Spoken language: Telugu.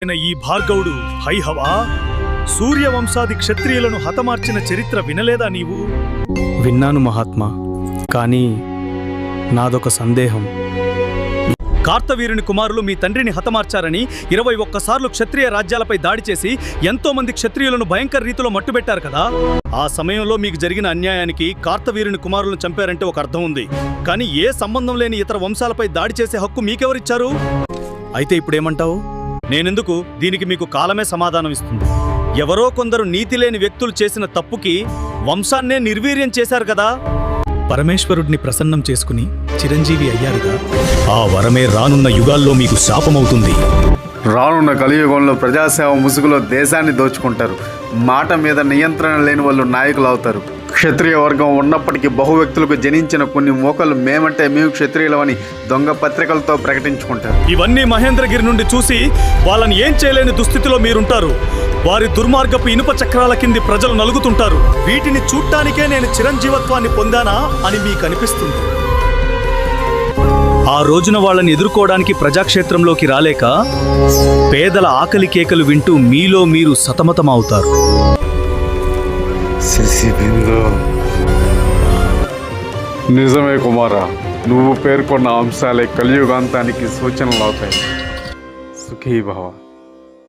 ఈ భార్గవుడు హైహవా సూర్యవంశాది క్షత్రియులను హతమార్చిన చరిత్ర వినలేదా నీవు? విన్నాను మహాత్మా, కానీ నాదొక సందేహం. కార్తవీరుని కుమారులు మీ తండ్రిని హతమార్చారని 21 సార్లు క్షత్రియ రాజ్యాలపై దాడి చేసి ఎంతో మంది క్షత్రియులను భయంకర రీతిలో మట్టుబెట్టారు కదా. ఆ సమయంలో మీకు జరిగిన అన్యాయానికి కార్తవీరుని కుమారులను చంపారంటే ఒక అర్థం ఉంది. కానీ ఏ సంబంధం లేని ఇతర వంశాలపై దాడి చేసే హక్కు మీకెవరిచ్చారు? అయితే ఇప్పుడేమంటావు? నేనెందుకు? దీనికి మీకు కాలమే సమాధానం ఇస్తుంది. ఎవరో కొందరు నీతి లేని వ్యక్తులు చేసిన తప్పుకి వంశాన్నే నిర్వీర్యం చేశారు కదా. పరమేశ్వరుడిని ప్రసన్నం చేసుకుని చిరంజీవి అయ్యారుగా. ఆ వరమే రానున్న యుగాల్లో మీకు శాపమవుతుంది. రానున్న కలియుగంలో ప్రజాసేవ ముసుగులో దేశాన్ని దోచుకుంటారు. మాట మీద నియంత్రణ లేని వాళ్ళు నాయకులు అవుతారు. క్షత్రియ వర్గం ఉన్నప్పటికీ బహు వ్యక్తులకు జనించిన కొన్ని మోకలు మేమంటే మేము క్షత్రియులమని దొంగ పత్రికలతో ప్రకటించుకుంటారు. ఇవన్నీ మహేంద్రగిరి నుండి చూసి వాళ్ళని ఏం చేయలేని దుస్థితిలో మీరుంటారు. వారి దుర్మార్గపు ఇనుప చక్రాల కింది ప్రజలు నలుగుతుంటారు. వీటిని చూడ్డానికే నేను చిరంజీవత్వాన్ని పొందానా అని మీకు అనిపిస్తుంది. ఆ రోజున వాళ్ళని ఎదుర్కోవడానికి ప్రజాక్షేత్రంలోకి రాలేక పేదల ఆకలి కేకలు వింటూ మీలో మీరు సతమతమవుతారు. నిజమే కుమారా, నువ్వు పేర్కొన్న అంశాలే కలియుగాంతానికి సూచనలు అవుతాయి. సుఖీ భవ.